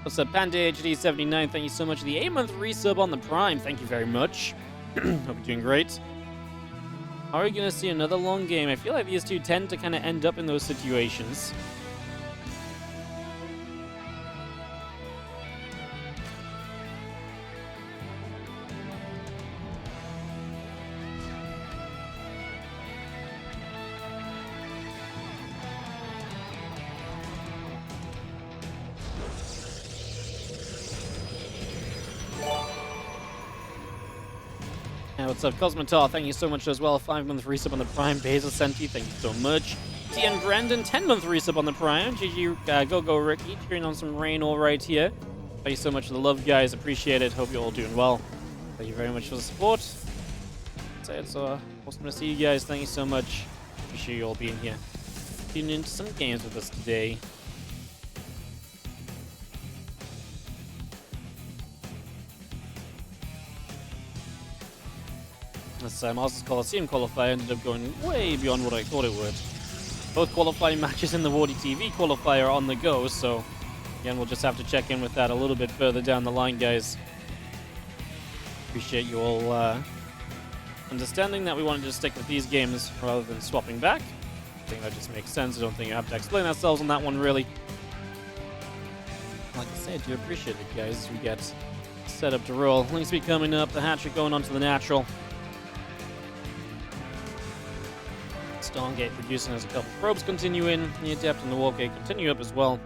What's up, Panda HD79? Thank you so much for the 8-month resub on the Prime. Thank you very much. Hope you're doing great. Are we going to see another long game? I feel like these two tend to kind of end up in those situations. What's up, Cosmotar? Thank you so much as well. 5-month resub on the Prime. Basil Senti, thank you so much. TN Brandon, 10-month resub on the Prime. GG, go Ricky, cheering on some Reynor right here. Thank you so much for the love, guys. Appreciate it. Hope you're all doing well. Thank you very much for the support. It's awesome to see you guys. Thank you so much. Appreciate you all being here. Tuning into some games with us today. This Masters Coliseum Qualifier ended up going way beyond what I thought it would. Both qualifying matches in the WardiTV qualifier are on the go, so again, we'll just have to check in with that a little bit further down the line, guys. Appreciate you all understanding that we wanted to stick with these games rather than swapping back. I think that just makes sense. I don't think I have to explain ourselves on that one, really. Like I said, I do appreciate it, guys, as we get set up to roll. Links be coming up, the hat trick going on to the natural. Stargate producing as a couple probes continue in. The Adept and the Wargate continue up as well.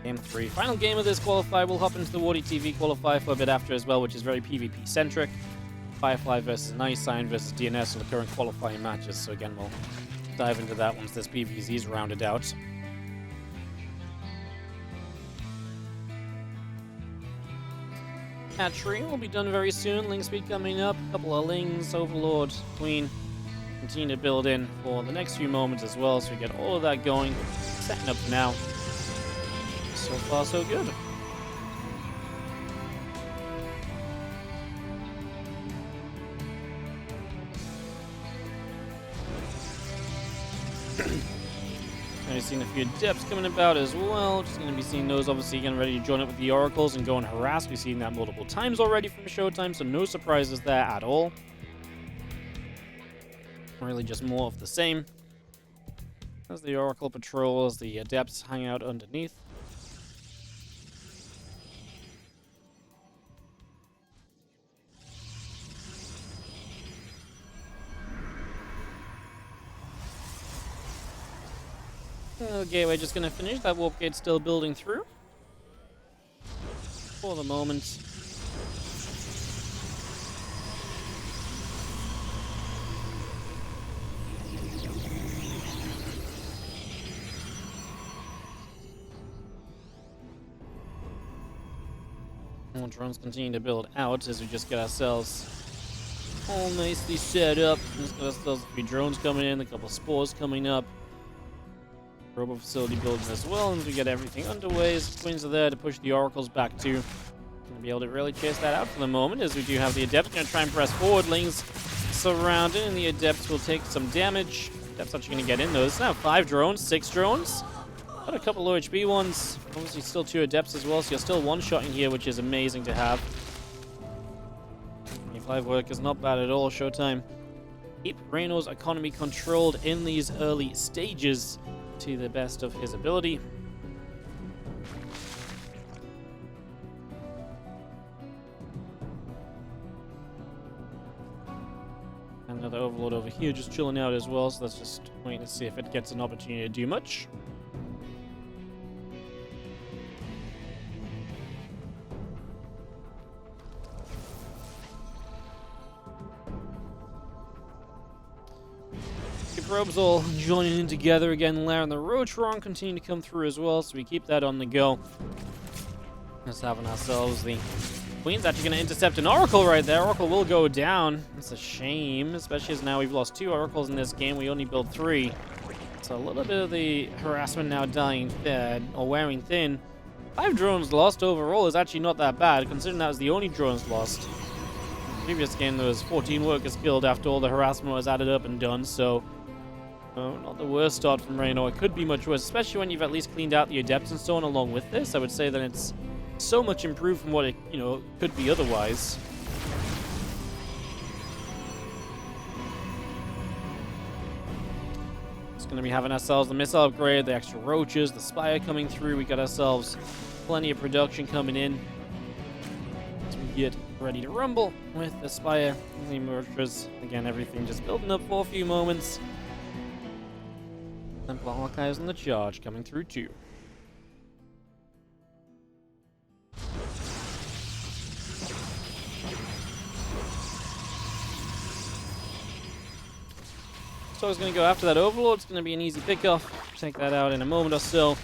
Game 3. Final game of this qualifier. We'll hop into the WardiTV qualifier for a bit after as well, which is very PvP-centric. Firefly versus Nice Sign versus DNS are the current qualifying matches, so again, we'll dive into that once this PvZ is rounded out. Hatchery will be done very soon. Ling speed coming up. A couple of Lings, Overlord, Queen. Continue to build in for the next few moments as well, so we get all of that going. Setting up now. So far, so good. Kind of seeing a few depths coming about as well. Just going to be seeing those obviously getting ready to join up with the oracles and go and harass. We've seen that multiple times already from ShoWTimE, so no surprises there at all. Really just more of the same. As the oracle patrols, the adepts hang out underneath. Okay, we're just going to finish. That warp gate's still building through. For the moment. More drones continue to build out as we just get ourselves all nicely set up. Just got ourselves a few drones coming in, a couple spores coming up. Robo facility building as well, and we get everything underway. Queens are there to push the oracles back to. Gonna be able to really chase that out for the moment, as we do have the adepts gonna try and press forward. Lings surrounded, and the adepts will take some damage. Adepts actually gonna get in though. There's now 5 drones, 6 drones. Got a couple low HP ones. Obviously still 2 adepts as well, so you're still one-shotting here, which is amazing to have. 25 workers, not bad at all. ShoWTimE. Keep Reynor's economy controlled in these early stages to the best of his ability. Another overlord over here just chilling out as well, so let's just wait to see if it gets an opportunity to do much. Probes all joining in together again. Lair and the Rotron continue to come through as well, so we keep that on the go. Just having ourselves the Queen's actually going to intercept an Oracle right there. Oracle will go down. It's a shame, especially as now we've lost 2 Oracles in this game. We only built 3. So a little bit of the harassment now dying thin, or wearing thin. 5 drones lost overall is actually not that bad, considering that was the only drones lost. In the previous game, there was 14 workers killed after all the harassment was added up and done, so not the worst start from Reynor. It could be much worse, especially when you've at least cleaned out the adepts and so on along with this. I would say that it's so much improved from what it, could be otherwise. It's going to be having ourselves the missile upgrade, the extra roaches, the spire coming through. We got ourselves plenty of production coming in as we get ready to rumble with the spire and the murderers. Again, everything just building up for a few moments. Templar Archives and the charge coming through too. So I was going to go after that Overlord. It's going to be an easy pickoff. Take that out in a moment or so.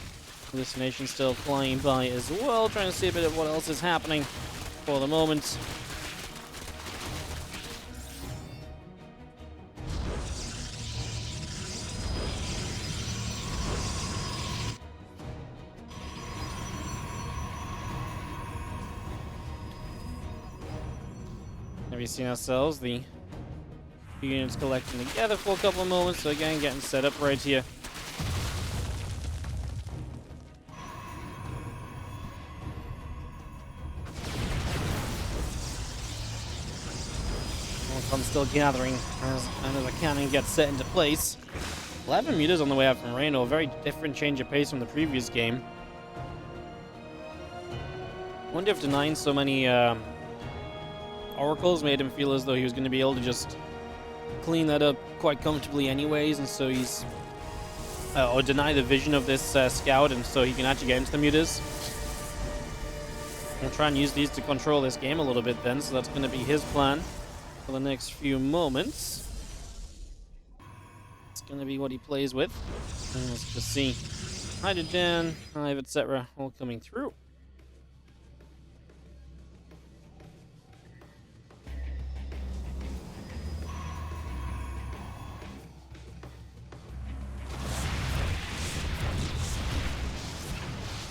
Hallucination still flying by as well, trying to see a bit of what else is happening for the moment. We've seen ourselves the units collecting together for a couple of moments, so again getting set up right here. I'm still gathering as another cannon gets set into place. 11 meters on the way out from Reynor, a very different change of pace from the previous game. I wonder if denying so many Oracles made him feel as though he was going to be able to just clean that up quite comfortably anyways, and so he's or deny the vision of this scout, and so he can actually get into the mutas. We'll try and use these to control this game a little bit then, so that's going to be his plan for the next few moments. It's going to be what he plays with. And let's just see. Hydrogen, Hive, etc. all coming through.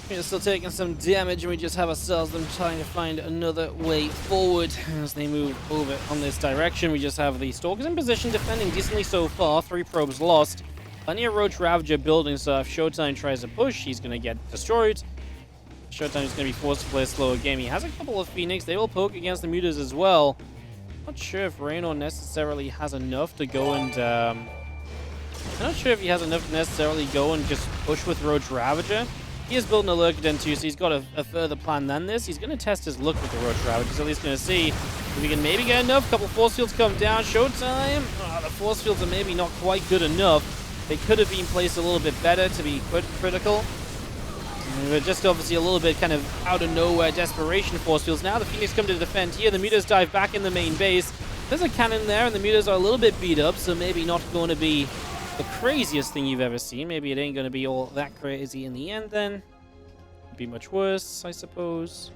We're still taking some damage, and we just have ourselves them trying to find another way forward as they move over on this direction. We just have the Stalkers in position, defending decently so far. 3 probes lost. Plenty of Roach Ravager building, so if ShoWTimE tries to push, he's going to get destroyed. ShoWTimE is going to be forced to play a slower game. He has a couple of Phoenix. They will poke against the Mutas as well. Not sure if Reynor necessarily has enough to go and... I'm not sure if he has enough to necessarily go and just push with Roach Ravager. He is building a Lurker Den too, so he's got a further plan than this. He's going to test his luck with the Roach Ravager. He's at least going to see if he can maybe get enough. Couple force fields come down. ShoWTimE. Oh, the force fields are maybe not quite good enough. They could have been placed a little bit better to be critical. But just obviously a little bit kind of out of nowhere desperation force fields. Now the Phoenix come to defend here. The Mutas dive back in the main base. There's a cannon there, and the Mutas are a little bit beat up, so maybe not going to be the craziest thing you've ever seen. Maybe it ain't going to be all that crazy in the end then. Could be much worse, I suppose.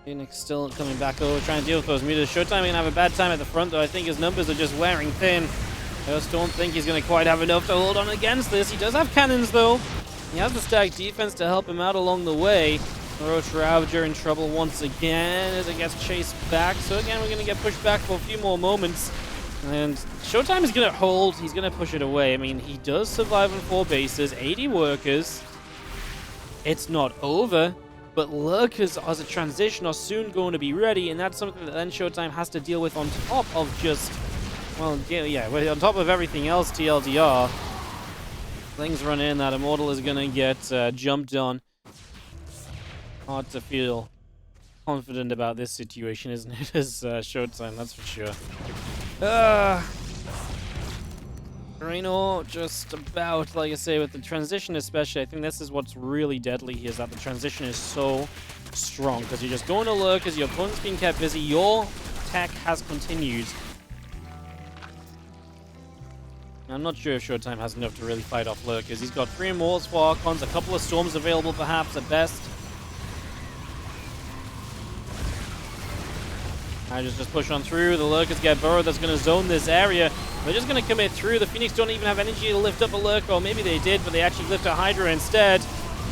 Phoenix still coming back over, trying to deal with those Mutas. ShoWTimE going to have a bad time at the front, though. I think his numbers are just wearing thin. I just don't think he's going to quite have enough to hold on against this. He does have cannons, though. He has the stacked defense to help him out along the way. Roach Ravager in trouble once again as it gets chased back. So again, we're going to get pushed back for a few more moments. And ShoWTimE is going to hold. He's going to push it away. I mean, he does survive on 4 bases, 80 workers. It's not over. But lurkers as a transition are soon going to be ready, and that's something that then ShoWTimE has to deal with on top of just, well, yeah, on top of everything else, TLDR. Things run in, that Immortal is going to get jumped on. Hard to feel confident about this situation, isn't it, as ShoWTimE, that's for sure. Reynor just about, like I say, with the transition especially, I think this is what's really deadly here, is that the transition is so strong, because you're just going to lurkers, your opponent's being kept busy, your tech has continued. I'm not sure if ShoWTimE has enough to really fight off lurkers. He's got 3 Immortals for Archons, a couple of Storms available perhaps at best. I just push on through. The lurkers get burrowed. That's going to zone this area. They're just going to commit through. The Phoenix don't even have energy to lift up a lurker, or maybe they did, but they actually lift a Hydra instead.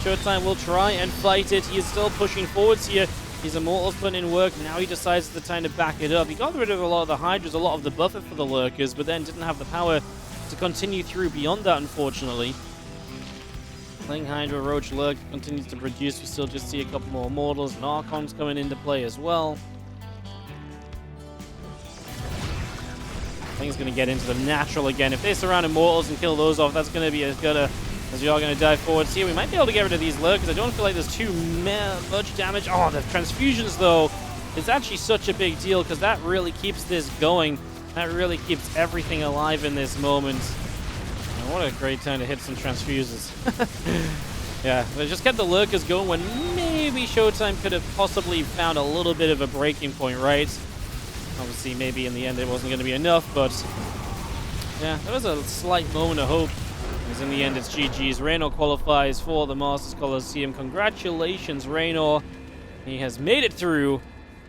ShoWTimE will try and fight it. He is still pushing forwards here. His Immortals putting in work. Now he decides the time to back it up. He got rid of a lot of the Hydras, a lot of the buffer for the lurkers, but then didn't have the power to continue through beyond that, unfortunately. Playing Hydra, Roach, Lurk continues to produce. We still just see a couple more Immortals and Archons coming into play as well. I think it's going to get into the natural again. If they surround Immortals and kill those off, that's going to be as good as we are going to dive forwards here. We might be able to get rid of these lurkers. I don't feel like there's too much damage. Oh, the transfusions, though, is actually such a big deal, because that really keeps this going. That really keeps everything alive in this moment. And what a great time to hit some transfuses. Yeah, they just kept the lurkers going when maybe ShoWTimE could have possibly found a little bit of a breaking point, right? Obviously, maybe in the end it wasn't going to be enough, but yeah, there was a slight moment of hope. Because in the end, it's GG's. Reynor qualifies for the Masters Coliseum. Congratulations, Reynor. He has made it through.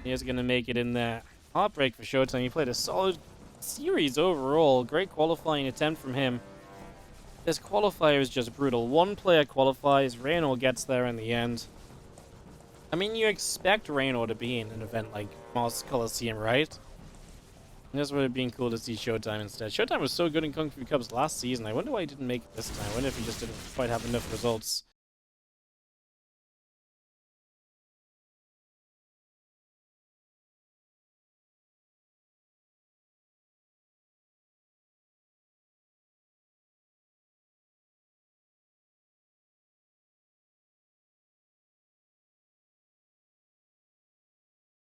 He is going to make it in there. Heartbreak for ShoWTimE. He played a solid series overall. Great qualifying attempt from him. This qualifier is just brutal. 1 player qualifies. Reynor gets there in the end. I mean, you expect Reynor to be in an event like Masters Coliseum, right? This would have been cool to see ShoWTimE instead. ShoWTimE was so good in Kung Fu Cups last season. I wonder why he didn't make it this time. I wonder if he just didn't quite have enough results.